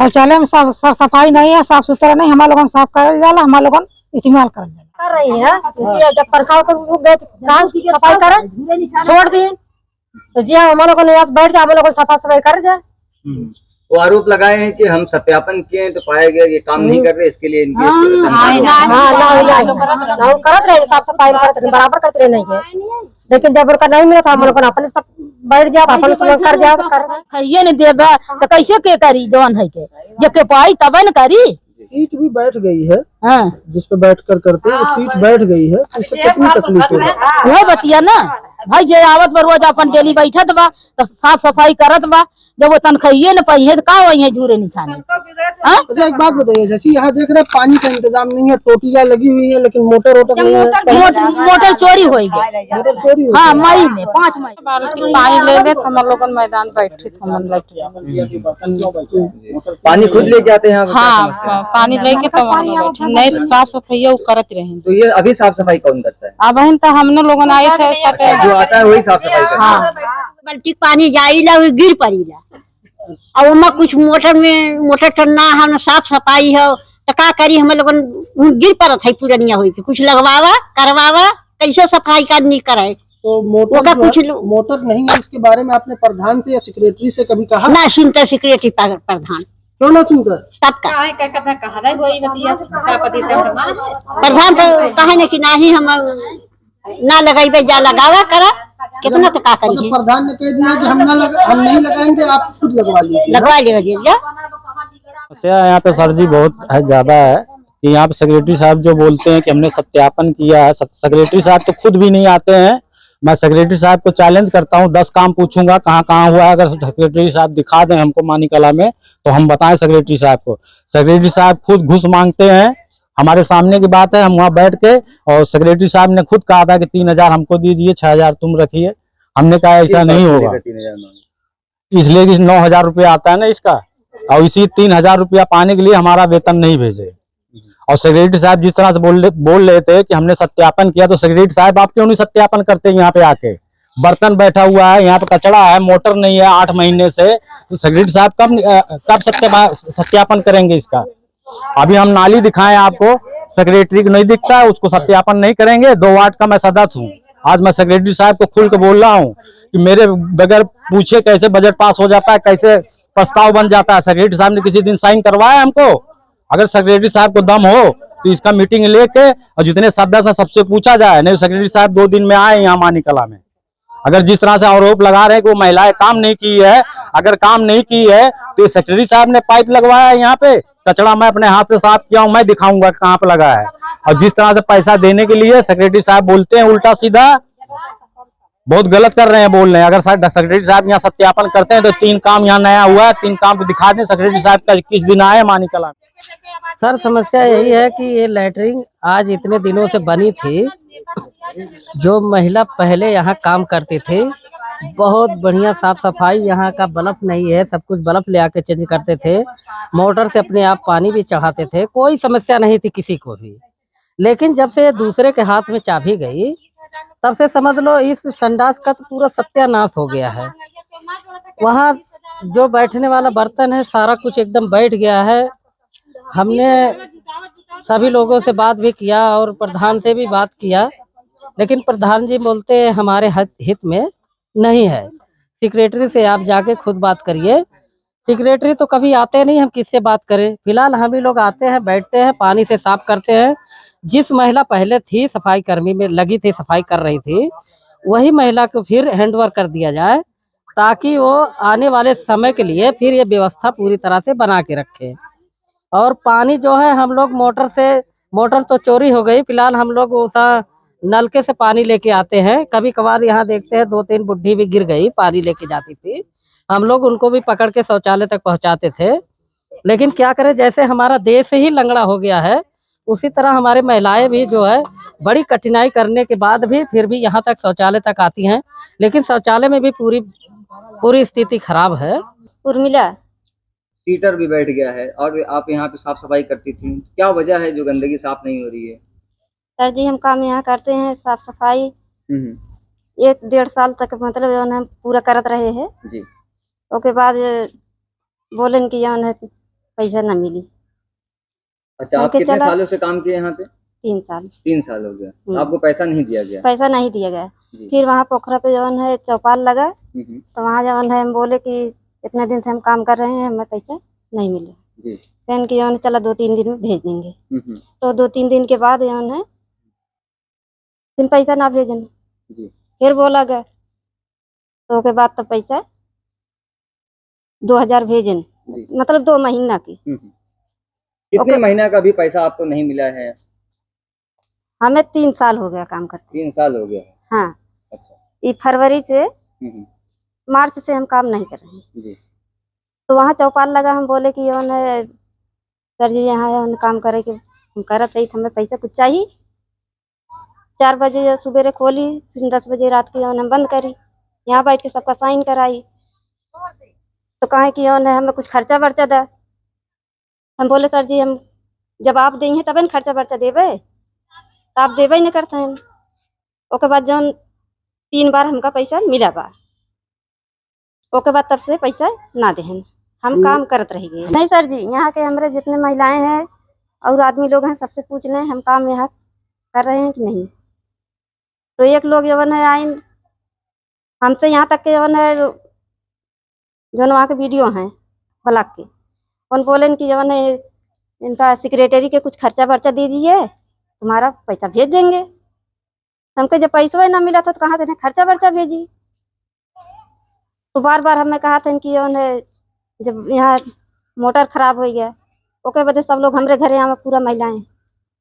शौचालय में साफ सफाई नहीं है, साफ सुथरा नहीं, हमारे लोगन साफ कर जाला, हमारे लोगन इस्तेमाल कर रही है। इसलिए जब परखाव कर रुक गए कहाँ सफाई करे छोड़ दिए, तो जी हम लोगों ने बैठ जाए, हम लोग सफा सफाई कर जाए। वो आरोप लगाए हैं कि हम सत्यापन किए तो पाया गया ये काम नहीं कर रहे, इसके लिए इनकी करत रहे साफ सफाई करते रहे, बराबर करते रहे नहीं है, लेकिन जब उनका नहीं मिला था हम लोग अपने सब बैठ जाओ, अपन सब कर जाओ, तो कर ये नहीं देगा तो कैसे के करी जौन है के जे के पाई तब न करी। सीट भी बैठ गई है, हाँ जिस पे बैठ कर करते हैं सीट बैठ गई है, तो इससे कितनी तकलीफ है। वो बतिया ना भाई, जे आवत पर रोज अपन डेली बैठत बा तो साफ सफाई करत बा, जब वो तनख्वाही न पाई है तो का वही है झूरे निशाने। अच्छा एक बात बताइए चाची, यहाँ देख रहे पानी का इंतजाम नहीं है, टोटियाँ लगी हुई है लेकिन मोटर वोटर नहीं है, मोटर चोरी हो गई। मोटर चोरी हो हाँ मई में 5 मई पानी ले ले, हम लोग मैदान बैठे पानी खुद लेके आते हैं। हाँ पानी लेके तब नहीं तो साफ सफाई करत रहे। तो ये अभी साफ सफाई कौन करता है? अब तो हमने लोगन आए थे, जो आता है वही साफ सफाई करता है। हाँ बाल्टी पानी जाइला गिर पड़ीला, और उमा कुछ मोटर में मोटर टन्ना हम साफ सफाई हो तो का करी, हम लोग गिर पड़त है पूरनिया हुई के कुछ लगवावा करवावा, कैसे सफाई का नहीं करे। तो मोटर नहीं है, इसके बारे में आपने प्रधान से या सेक्रेटरी से कभी कहा? ना सुनते सेक्रेटरी प्रधान, क्यों ना सुनकर? तब का प्रधान तो कहे कि ना ही हम ना लगाइबे, जा लगावा करा, कितना तो का करिए। तो प्रधान ने कह दिया कि हम नहीं लगाएंगे, आप खुद लगवा लीजिए। लगवा लीजिए जा। समस्या यहाँ पे सर जी बहुत है, ज्यादा है कि यहाँ पे सेक्रेटरी साहब जो बोलते हैं कि हमने सत्यापन किया है, सेक्रेटरी साहब तो खुद भी नहीं आते हैं। मैं सेक्रेटरी साहब को चैलेंज करता हूँ, 10 काम पूछूंगा कहाँ कहाँ हुआ है, अगर सेक्रेटरी साहब दिखा दें हमको मानी कला में तो हम बताएं सेक्रेटरी साहब को। सेक्रेटरी साहब खुद घूस मांगते हैं, हमारे सामने की बात है, हम वहाँ बैठ के, और सेक्रेटरी साहब ने खुद कहा था कि 3000 हमको दीजिए, 6000 तुम रखिए। हमने कहा ऐसा नहीं होगा, इसलिए कि 9000 रुपया आता है ना इसका, और इसी 3000 रुपया पाने के लिए हमारा वेतन नहीं भेजे। और सेक्रेटरी साहब जिस तरह से बोल रहे थे कि हमने सत्यापन किया, तो सेक्रेटरी साहब आप क्यों नहीं सत्यापन करते? यहाँ पे आके बर्तन बैठा हुआ है, यहाँ पे कचरा है, मोटर नहीं है 8 महीने से, तो सेक्रेटरी साहब कब सत्यापन करेंगे इसका? अभी हम नाली दिखाएं आपको, सेक्रेटरी को नहीं दिखता है, उसको सत्यापन नहीं करेंगे। 2 वार्ड का मैं सदस्य हूँ, आज मैं सेक्रेटरी साहब को खुल के बोल रहा हूँ कि मेरे बगैर पूछे कैसे बजट पास हो जाता है, कैसे प्रस्ताव बन जाता है। सेक्रेटरी साहब ने किसी दिन साइन करवाया हमको? अगर सेक्रेटरी साहब को दम हो तो इसका मीटिंग लेके और जितने सदस्य हैं सबसे पूछा जाए। नहीं सेक्रेटरी साहब 2 दिन में आए यहाँ मानी कला में, अगर जिस तरह से आरोप लगा रहे हैं कि वो महिलाएं काम नहीं की है, अगर काम नहीं की है तो सेक्रेटरी साहब ने पाइप लगवाया है यहाँ पे, कचरा मैं अपने हाथ से साफ किया हूँ, मैं दिखाऊंगा कहाँ पे लगा है। और जिस तरह से पैसा देने के लिए सेक्रेटरी साहब बोलते हैं उल्टा सीधा, बहुत गलत कर रहे हैं, बोल रहे हैं। अगर सेक्रेटरी साहब यहाँ सत्यापन करते हैं तो 3 काम यहाँ नया हुआ है, 3 काम दिखा दें सेक्रेटरी साहब का 21 दिन आए मानी कला में। सर समस्या यही है कि ये लैटरिन आज इतने दिनों से बनी थी, जो महिला पहले यहाँ काम करती थी, बहुत बढ़िया साफ सफाई, यहाँ का बल्ब नहीं है, सब कुछ बल्ब ले आके चेंज करते थे, मोटर से अपने आप पानी भी चढ़ाते थे, कोई समस्या नहीं थी किसी को भी। लेकिन जब से दूसरे के हाथ में चाबी गई, तब से समझ लो इस संडास का तो पूरा सत्यानाश हो गया है। वहाँ जो बैठने वाला बर्तन है सारा कुछ एकदम बैठ गया है। हमने सभी लोगों से बात भी किया और प्रधान से भी बात किया, लेकिन प्रधान जी बोलते हैं हमारे हित में नहीं है, सेक्रेटरी से आप जाके खुद बात करिए। सेक्रेटरी तो कभी आते नहीं, हम किससे बात करें? फिलहाल हम ही लोग आते हैं, बैठते हैं, पानी से साफ करते हैं। जिस महिला पहले थी सफाई कर्मी में लगी थी, सफाई कर रही थी, वही महिला को फिर हैंडओवर कर दिया जाए, ताकि वो आने वाले समय के लिए फिर ये व्यवस्था पूरी तरह से बना के रखे। और पानी जो है हम लोग मोटर तो चोरी हो गई, फिलहाल हम लोग नलके से पानी लेके आते हैं। कभी कभार यहाँ देखते हैं 2-3 बुढ़ी भी गिर गई, पानी लेके जाती थी, हम लोग उनको भी पकड़ के शौचालय तक पहुँचाते थे। लेकिन क्या करें, जैसे हमारा देश ही लंगड़ा हो गया है, उसी तरह हमारे महिलाएं भी जो है बड़ी कठिनाई करने के बाद भी फिर भी यहाँ तक शौचालय तक आती हैं, लेकिन शौचालय में भी पूरी स्थिति खराब है। उर्मिला सीटर भी बैठ गया है, और आप यहाँ पे साफ सफाई करती थी, क्या वजह है जो गंदगी साफ नहीं हो रही है? सर जी हम काम यहाँ करते हैं साफ सफाई 1-1.5 साल तक मतलब हम पूरा करत रहे हैं जी। उसके बाद बोलें कि यहाँ पैसा न मिली। अच्छा, आप हमके कितने चला- सालों से काम किए यहाँ पे? 3 साल 3 साल हो गया। आपको पैसा नहीं दिया गया? पैसा नहीं दिया गया। जी। फिर वहाँ पोखरा पे जवन है चौपाल लगा, हम्म, तो वहाँ जवन है हम बोले कि इतने दिन से हम काम कर रहे हैं, हमें पैसा नहीं मिला। जी। कहन कि जवन चला 2-3 दिन में भेज देंगे। हम्म, तो 2-3 दिन के बाद जवन है फिर पैसा ना भेजन, जी। फिर बोला गया तो के बाद तो पैसा 2000 भेजन, जी। मतलब 2 महीना की। कितने ओके। महीना का भी पैसा आपको नहीं मिला है? हमें 3 साल हो गया काम करते। 3 साल हो गया है। हाँ, अच्छा। ये फरवरी से हम्म, मार्च से हम काम नहीं कर रहे हैं। जी। तो वहाँ चौपाल लगा, हम बोले कि जवन है सर जी यहाँ जवन काम करे कि हम करत रही, हमें पैसा कुछ चाहिए। 4 बजे सुबेरे खोली, फिर 10 बजे रात की जवन हम बंद करी। यहाँ बैठ के सबका साइन कराई, तो कहे कि जवन है हमें कुछ खर्चा वर्चा दे। हम बोले सर जी हम जब आप देंगे तब न खर्चा वर्चा देवे, तो आप देवे ही नहीं करते हैं। ओके बाद जवन 3 बार हमका पैसा मिला बा, ओके बाद तब से पैसा ना देहन, हम काम करत रह गए। नहीं सर जी, यहाँ के हमारे जितने महिलाएं हैं और आदमी लोग हैं सबसे पूछ लें हम काम यहाँ कर रहे हैं कि नहीं। तो एक लोग जवन है आइन हमसे यहाँ तक के जवन है जवन वहाँ के वीडियो हैं ब्लॉक के, उन बोले कि जवन है इनका सेक्रेटरी के कुछ खर्चा वर्चा दे दीजिए, तुम्हारा पैसा भेज देंगे। हमके जब पैसा ना मिला था तो कहाँ से खर्चा वर्चा भेजी। तो बार बार हमें कहा था कि जवन है जब यहाँ मोटर खराब हो गया, ओके वजह सब लोग हमारे घर यहाँ पूरा महिलाएं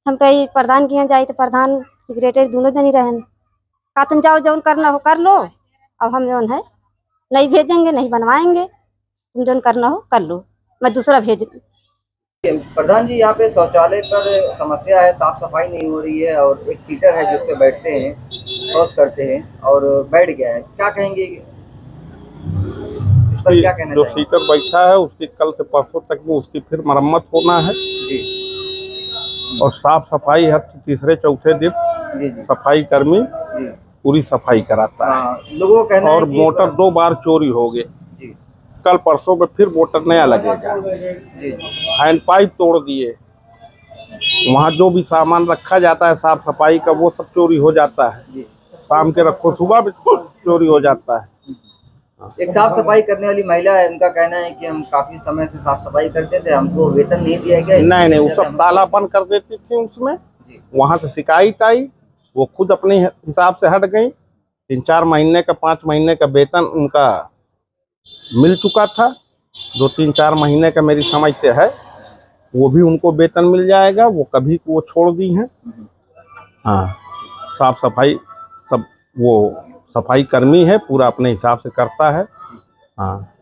हम कहीं प्रधान के यहाँ जाए तो प्रधान सेक्रेटरी दोनों जन ही रहें। कहते जाओ जौन करना हो कर लो, अब हम जौन है नहीं भेजेंगे, नहीं बनवाएंगे, तुम जौन करना हो कर लो, मैं दूसरा भेज। प्रधान जी, यहाँ पे शौचालय पर समस्या है, साफ सफाई नहीं हो रही है और एक सीटर है जिस पे बैठते हैं, शौच करते हैं और बैठ गया है, क्या कहेंगे इस पर? क्या कहना जो चाहेंगे? सीटर बैठा है उसकी कल से परसों तक में उसकी फिर मरम्मत होना है जी। और साफ सफाई हर तीसरे चौथे दिन जी। जी। सफाई कर्मी जी। पूरी सफाई कराता है। हाँ, लोगों को कहना और है कि मोटर 2 बार चोरी हो गए, जी। कल परसों में फिर मोटर नया लगेगा। जी। हैंड पाइप तोड़ दिए, वहाँ जो भी सामान रखा जाता है साफ सफाई का वो सब चोरी हो जाता है। जी। शाम के रखो सुबह भी चोरी हो जाता है। एक साफ सफाई करने वाली महिला है, उनका कहना है कि हम काफी समय से साफ सफाई करते थे, हमको वेतन नहीं दिया गया। नहीं, वो सब ताला बंद कर देती थी उसमें। वहाँ से शिकायत आई, वो खुद अपने हिसाब से हट गई। 3-4 महीने का 5 महीने का वेतन उनका मिल चुका था, जो 3-4 महीने का मेरी समझ से है वो भी उनको वेतन मिल जाएगा। वो कभी को वो छोड़ दी हैं। हाँ, साफ सफाई सब वो सफाई कर्मी है, पूरा अपने हिसाब से करता है। हाँ।